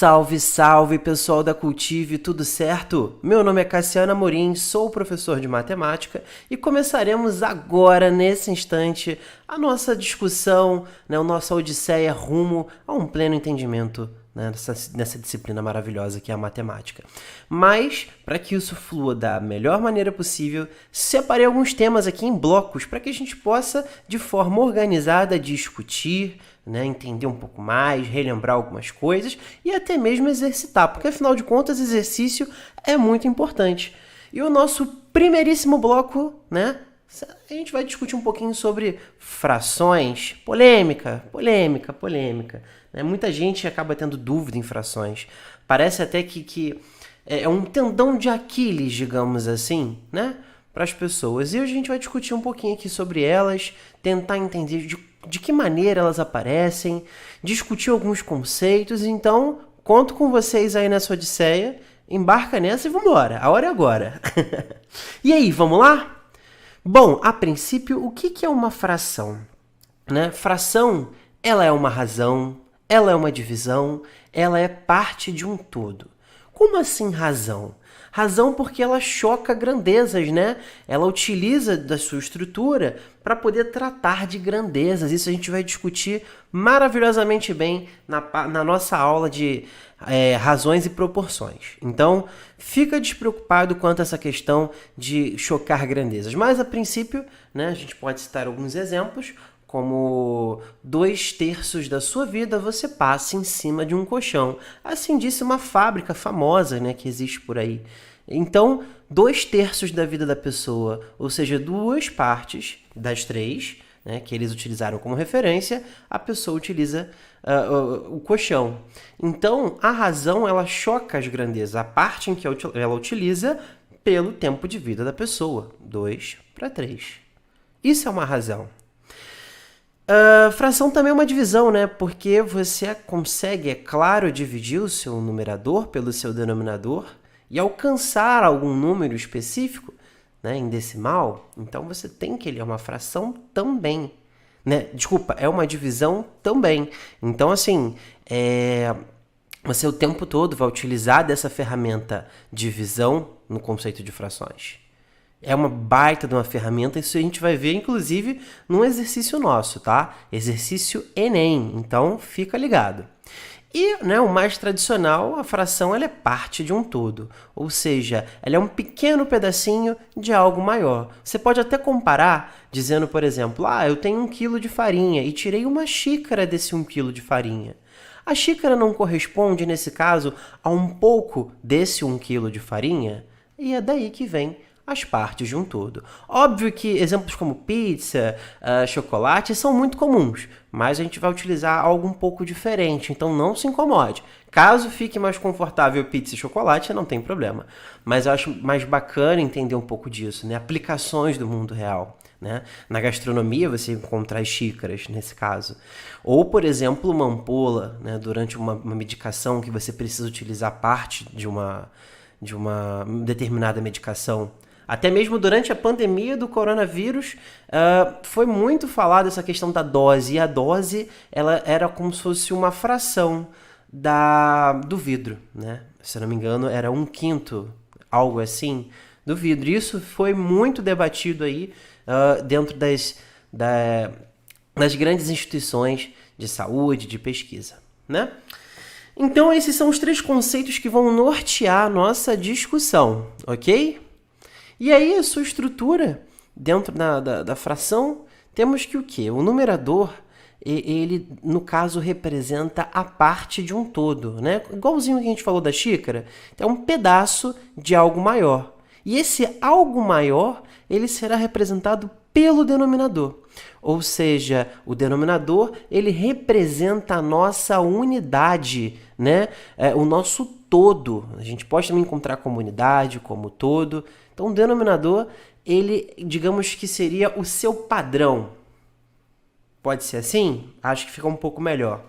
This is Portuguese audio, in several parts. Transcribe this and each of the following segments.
Salve, salve, pessoal da Cultive, tudo certo? Meu nome é Cassiano Amorim, sou professor de matemática e começaremos agora, nesse instante, a nossa discussão, a nossa odisseia rumo a um pleno entendimento nessa disciplina maravilhosa que é a matemática. Mas, para que isso flua da melhor maneira possível, separei alguns temas aqui em blocos para que a gente possa, de forma organizada, discutir, entender um pouco mais, relembrar algumas coisas e até mesmo exercitar, porque afinal de contas exercício é muito importante. E o nosso primeiríssimo bloco, a gente vai discutir um pouquinho sobre frações, polêmica. Muita gente acaba tendo dúvida em frações. Parece até que é um tendão de Aquiles, digamos assim, para as pessoas. E hoje a gente vai discutir um pouquinho aqui sobre elas, tentar entender de que maneira elas aparecem, discutir alguns conceitos. Então, conto com vocês aí nessa odisseia, embarca nessa e vambora, a hora é agora. E aí, vamos lá? Bom, a princípio, o que é uma fração? Fração, ela é uma razão, ela é uma divisão, ela é parte de um todo. Como assim razão? Razão porque ela choca grandezas, Ela utiliza da sua estrutura para poder tratar de grandezas. Isso a gente vai discutir maravilhosamente bem na nossa aula de razões e proporções. Então, fica despreocupado quanto a essa questão de chocar grandezas. Mas, a princípio, a gente pode citar alguns exemplos, como 2/3 da sua vida você passa em cima de um colchão. Assim disse uma fábrica famosa, que existe por aí. Então, 2/3 da vida da pessoa, ou seja, 2 partes das 3, que eles utilizaram como referência, a pessoa utiliza o colchão. Então, a razão, ela choca as grandezas, a parte em que ela utiliza pelo tempo de vida da pessoa, 2/3. Isso é uma razão. Fração também é uma divisão, porque você consegue, é claro, dividir o seu numerador pelo seu denominador e alcançar algum número específico, em decimal. Então, você tem que ele é uma fração também. Desculpa, é uma divisão também. Então, assim, você o tempo todo vai utilizar dessa ferramenta divisão no conceito de frações. É uma baita de uma ferramenta, isso a gente vai ver, inclusive, num exercício nosso, tá? Exercício Enem, então fica ligado. E, o mais tradicional, a fração ela é parte de um todo, ou seja, ela é um pequeno pedacinho de algo maior. Você pode até comparar, dizendo, por exemplo, eu tenho 1 quilo de farinha e tirei uma xícara desse 1 quilo de farinha. A xícara não corresponde, nesse caso, a um pouco desse 1 quilo de farinha? E é daí que vem as partes de um todo. Óbvio que exemplos como pizza, chocolate são muito comuns, mas a gente vai utilizar algo um pouco diferente, então não se incomode. Caso fique mais confortável pizza e chocolate, não tem problema. Mas eu acho mais bacana entender um pouco disso, aplicações do mundo real. Na gastronomia você encontra as xícaras, nesse caso. Ou, por exemplo, uma ampola, durante uma medicação que você precisa utilizar parte de uma determinada medicação. Até mesmo durante a pandemia do coronavírus, foi muito falada essa questão da dose. E a dose ela era como se fosse uma fração do vidro. Se eu não me engano, era 1/5, algo assim, do vidro. Isso foi muito debatido aí dentro das grandes instituições de saúde, de pesquisa. Então, esses são os 3 conceitos que vão nortear a nossa discussão, ok? E aí, a sua estrutura, dentro da fração, temos que o quê? O numerador, ele, no caso, representa a parte de um todo, Igualzinho que a gente falou da xícara, é um pedaço de algo maior. E esse algo maior, ele será representado pelo denominador. Ou seja, o denominador, ele representa a nossa unidade, o nosso todo. A gente pode também encontrar como unidade, como todo. Então, o denominador, ele, digamos que seria o seu padrão. Pode ser assim? Acho que fica um pouco melhor.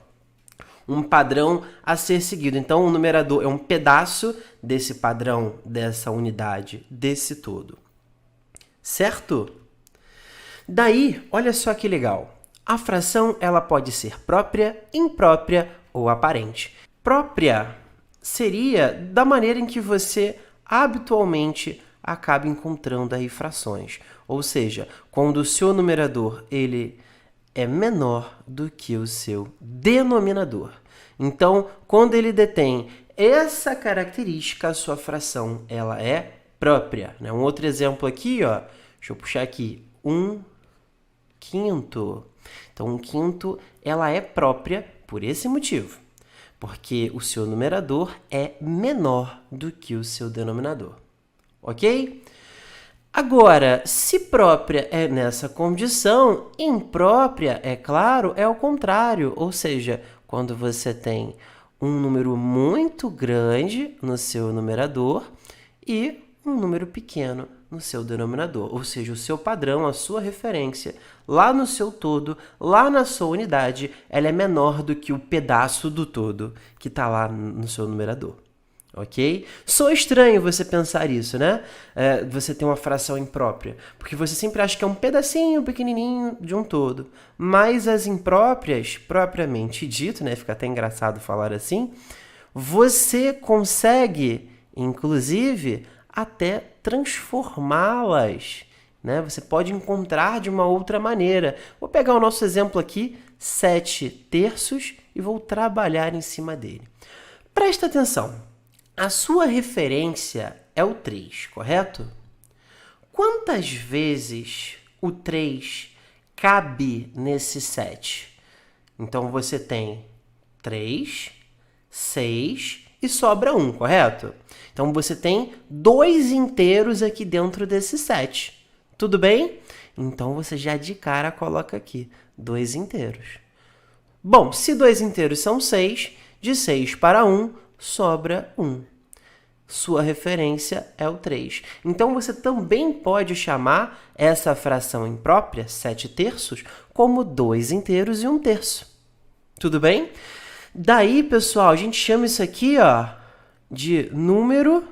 Um padrão a ser seguido. Então, o numerador é um pedaço desse padrão, dessa unidade, desse todo. Certo? Daí, olha só que legal. A fração ela pode ser própria, imprópria ou aparente. Própria seria da maneira em que você habitualmente acaba encontrando aí frações. Ou seja, quando o seu numerador ele é menor do que o seu denominador. Então, quando ele detém essa característica, a sua fração ela é própria. Né? Um outro exemplo aqui, ó, deixa eu puxar aqui, 1/5. Então, 1/5 ela é própria por esse motivo, porque o seu numerador é menor do que o seu denominador. Ok? Agora, se própria é nessa condição, imprópria, é claro, é o contrário. Ou seja, quando você tem um número muito grande no seu numerador e um número pequeno no seu denominador. Ou seja, o seu padrão, a sua referência, lá no seu todo, lá na sua unidade, ela é menor do que o pedaço do todo que está lá no seu numerador. Ok? Soa estranho você pensar isso, né? Você tem uma fração imprópria, porque você sempre acha que é um pedacinho pequenininho de um todo. Mas as impróprias, propriamente dito, né? Fica até engraçado falar assim, você consegue, inclusive, até transformá-las, né? Você pode encontrar de uma outra maneira. Vou pegar o nosso exemplo aqui, 7/3, e vou trabalhar em cima dele. Presta atenção. A sua referência é o 3, correto? Quantas vezes o 3 cabe nesse 7? Então, você tem 3, 6 e sobra 1, correto? Então, você tem 2 inteiros aqui dentro desse 7. Tudo bem? Então, você já de cara coloca aqui 2 inteiros. Bom, se 2 inteiros são 6, de 6 para 1, sobra 1. Sua referência é o 3. Então, você também pode chamar essa fração imprópria, 7/3, como 2 inteiros e 1/3. Tudo bem? Daí, pessoal, a gente chama isso aqui, ó, de número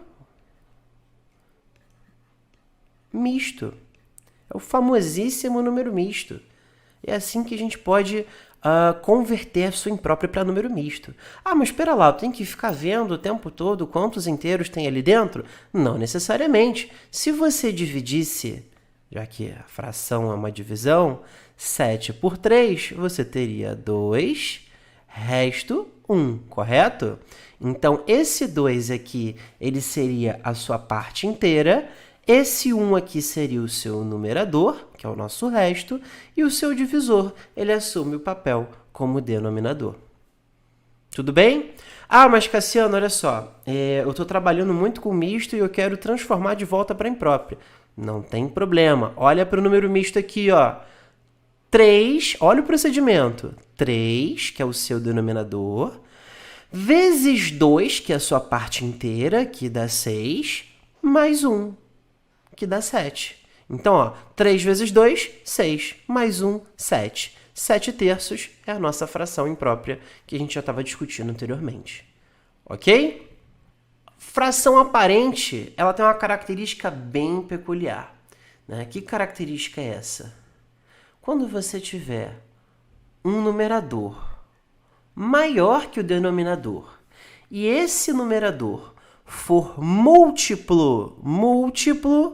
misto. É o famosíssimo número misto. É assim que a gente pode converter a sua imprópria para número misto. Ah, mas espera lá, eu tenho que ficar vendo o tempo todo quantos inteiros tem ali dentro? Não necessariamente. Se você dividisse, já que a fração é uma divisão, 7 por 3, você teria 2, resto 1, correto? Então, esse 2 aqui, ele seria a sua parte inteira. Esse 1 aqui seria o seu numerador, que é o nosso resto, e o seu divisor, ele assume o papel como denominador. Tudo bem? Ah, mas Cassiano, olha só, eu estou trabalhando muito com misto e eu quero transformar de volta para imprópria. Não tem problema. Olha para o número misto aqui, ó. 3, olha o procedimento. 3, que é o seu denominador, vezes 2, que é a sua parte inteira, que dá 6, mais 1. Que dá 7. Então, ó, 3 vezes 2, 6, mais 1, 7. 7/3 é a nossa fração imprópria que a gente já estava discutindo anteriormente. Ok? Fração aparente, ela tem uma característica bem peculiar. Né? Que característica é essa? Quando você tiver um numerador maior que o denominador e esse numerador for múltiplo,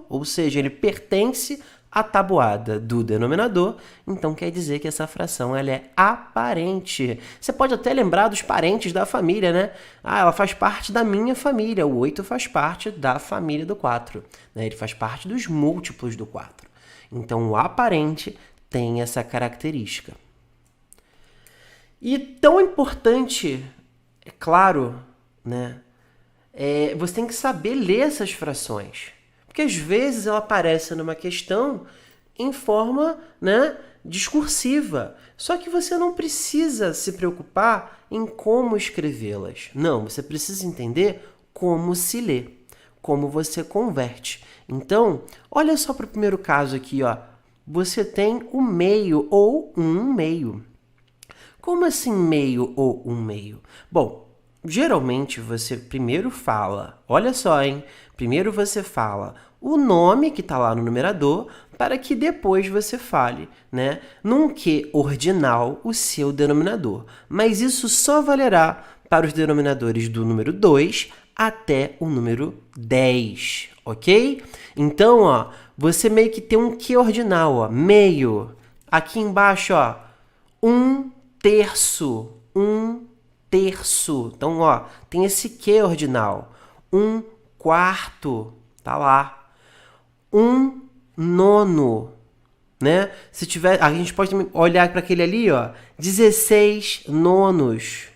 ou seja, ele pertence à tabuada do denominador, então quer dizer que essa fração ela é aparente. Você pode até lembrar dos parentes da família, né? Ah, ela faz parte da minha família, o 8 faz parte da família do 4, né? Ele faz parte dos múltiplos do 4. Então, o aparente tem essa característica. E tão importante, é claro, né? Você tem que saber ler essas frações. Porque às vezes ela aparece numa questão em forma, né, discursiva. Só que você não precisa se preocupar em como escrevê-las. Não, você precisa entender como se lê, como você converte. Então, olha só para o primeiro caso aqui, ó. Você tem o meio ou um meio. Como assim meio ou um meio? Bom, geralmente você primeiro fala, olha só, hein? Primeiro você fala o nome que está lá no numerador para que depois você fale, né, num que ordinal o seu denominador. Mas isso só valerá para os denominadores do número 2 até o número 10, ok? Então, ó, você meio que tem um que ordinal, ó, meio. Aqui embaixo, ó, 1/3, 1/3. Então, ó, tem esse que ordinal. 1/4, tá lá. 1/9, né? Se tiver, a gente pode olhar para aquele ali, ó, 16 nonos,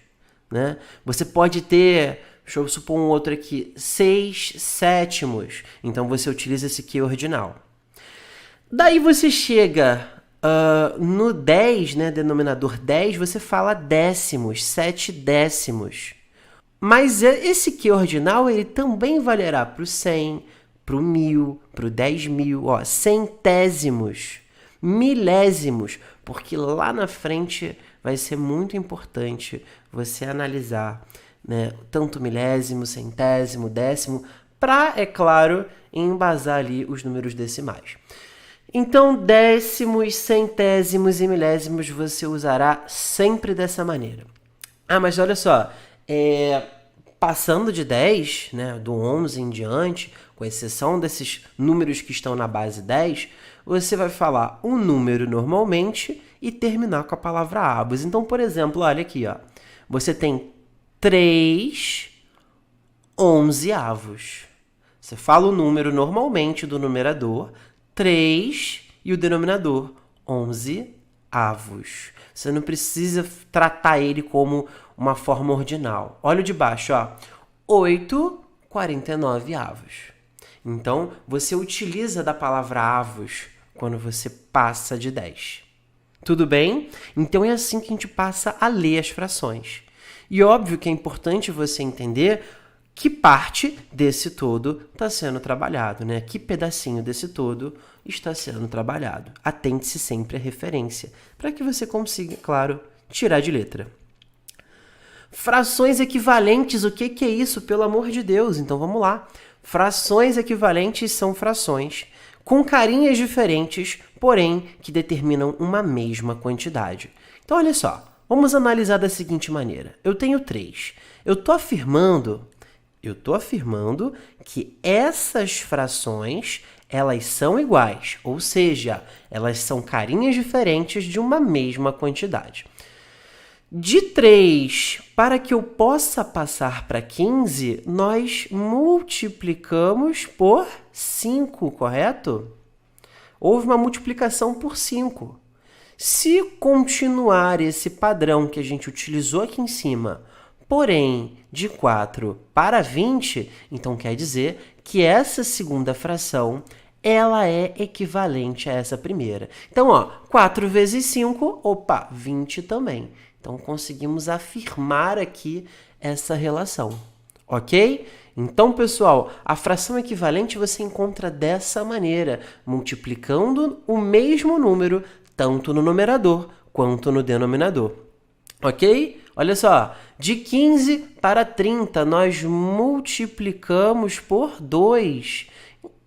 né? Você pode ter, deixa eu supor um outro aqui, 6 sétimos. Então, você utiliza esse que ordinal. Daí você chega no 10, né, denominador 10, você fala décimos, 7 décimos. Mas esse que ordinal, ele também valerá para o 100, para o 1000, para o 10.000, ó, centésimos, milésimos, porque lá na frente vai ser muito importante você analisar, né, tanto milésimo, centésimo, décimo, para, é claro, embasar ali os números decimais. Então, décimos, centésimos e milésimos você usará sempre dessa maneira. Ah, mas olha só, passando de 10, né, do 11 em diante, com exceção desses números que estão na base 10, você vai falar um número normalmente e terminar com a palavra avos. Então, por exemplo, olha aqui, ó, você tem 3 onzeavos. Você fala o número normalmente do numerador, 3 e o denominador, 11 avos. Você não precisa tratar ele como uma forma ordinal. Olha o de baixo, ó. 8/49 avos. Então, você utiliza da palavra avos quando você passa de 10. Tudo bem? Então, é assim que a gente passa a ler as frações. E óbvio que é importante você entender que parte desse todo está sendo trabalhado, né? Que pedacinho desse todo está sendo trabalhado. Atente-se sempre à referência, para que você consiga, claro, tirar de letra. Frações equivalentes, o que é isso? Pelo amor de Deus, então vamos lá. Frações equivalentes são frações com carinhas diferentes, porém que determinam uma mesma quantidade. Então, olha só, vamos analisar da seguinte maneira. Eu tenho 3. Eu estou afirmando que essas frações, elas são iguais, ou seja, elas são carinhas diferentes de uma mesma quantidade. De 3, para que eu possa passar para 15, nós multiplicamos por 5, correto? Houve uma multiplicação por 5. Se continuar esse padrão que a gente utilizou aqui em cima, porém, de 4 para 20, então quer dizer que essa segunda fração ela é equivalente a essa primeira. Então, ó, 4 vezes 5, 20 também. Então, conseguimos afirmar aqui essa relação, ok? Então, pessoal, a fração equivalente você encontra dessa maneira, multiplicando o mesmo número, tanto no numerador quanto no denominador, ok? Olha só, de 15 para 30, nós multiplicamos por 2.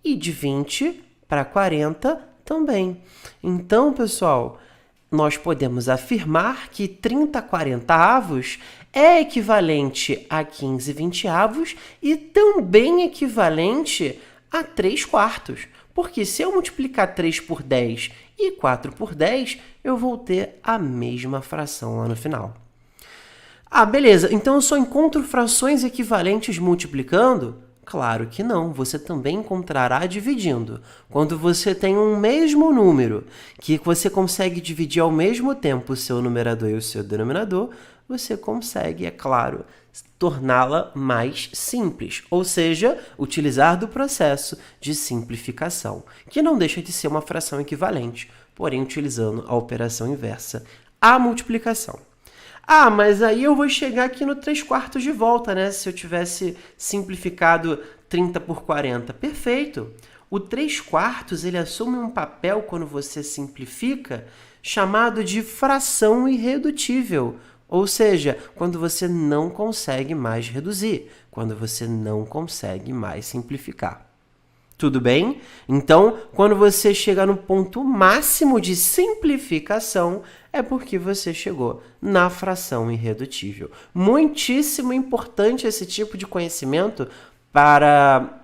E de 20 para 40 também. Então, pessoal, nós podemos afirmar que 30/40 avos é equivalente a 15/20 avos e também equivalente a 3/4. Porque se eu multiplicar 3 por 10 e 4 por 10, eu vou ter a mesma fração lá no final. Ah, beleza, então eu só encontro frações equivalentes multiplicando? Claro que não, você também encontrará dividindo. Quando você tem um mesmo número, que você consegue dividir ao mesmo tempo o seu numerador e o seu denominador, você consegue, é claro, torná-la mais simples, ou seja, utilizar do processo de simplificação, que não deixa de ser uma fração equivalente, porém utilizando a operação inversa, a multiplicação. Ah, mas aí eu vou chegar aqui no 3/4 de volta, né? Se eu tivesse simplificado 30 por 40. Perfeito! O 3/4 ele assume um papel, quando você simplifica, chamado de fração irredutível. Ou seja, quando você não consegue mais reduzir, quando você não consegue mais simplificar. Tudo bem? Então, quando você chega no ponto máximo de simplificação, é porque você chegou na fração irredutível. Muitíssimo importante esse tipo de conhecimento para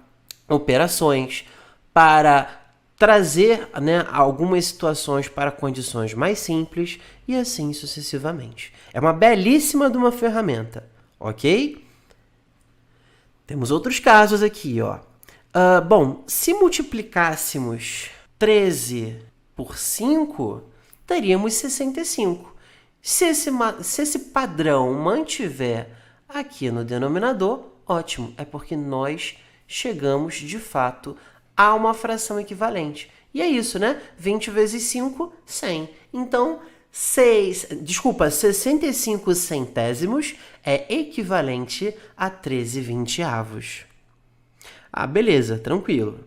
operações, para trazer, né, algumas situações para condições mais simples e assim sucessivamente. É uma belíssima de uma ferramenta, ok? Temos outros casos aqui, ó. Bom, se multiplicássemos 13 por 5, teríamos 65. Se esse padrão mantiver aqui no denominador, ótimo, é porque nós chegamos, de fato, a uma fração equivalente. E é isso, né? 20 vezes 5, 100. Então, 65 centésimos é equivalente a 13 vinteavos. Ah, beleza, tranquilo.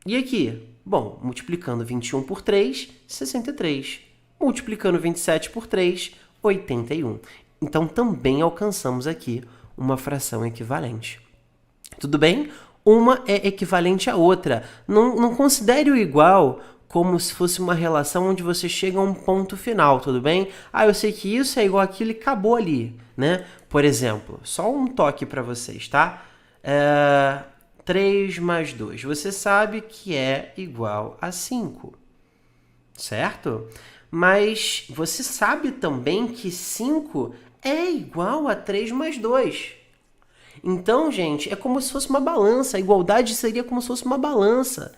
E aqui? Bom, multiplicando 21 por 3, 63. Multiplicando 27 por 3, 81. Então, também alcançamos aqui uma fração equivalente. Tudo bem? Uma é equivalente à outra. Não considere o igual como se fosse uma relação onde você chega a um ponto final, tudo bem? Ah, eu sei que isso é igual àquilo e acabou ali, né? Por exemplo, só um toque para vocês, tá? 3 mais 2, você sabe que é igual a 5, certo? Mas você sabe também que 5 é igual a 3 mais 2. Então, gente, é como se fosse uma balança. A igualdade seria como se fosse uma balança.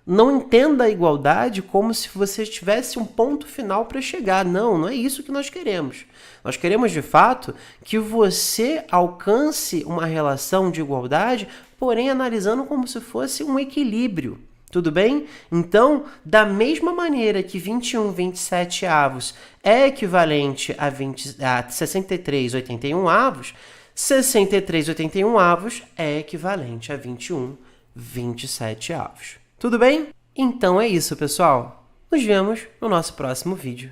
Não entenda a igualdade como se você tivesse um ponto final para chegar. Não é isso que nós queremos. Nós queremos, de fato, que você alcance uma relação de igualdade, porém analisando como se fosse um equilíbrio. Tudo bem? Então, da mesma maneira que 21 27 avos é equivalente a 63 81 avos, 63 81 avos é equivalente a 21 27 avos. Tudo bem? Então é isso, pessoal. Nos vemos no nosso próximo vídeo.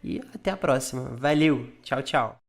E até a próxima. Valeu! Tchau, tchau!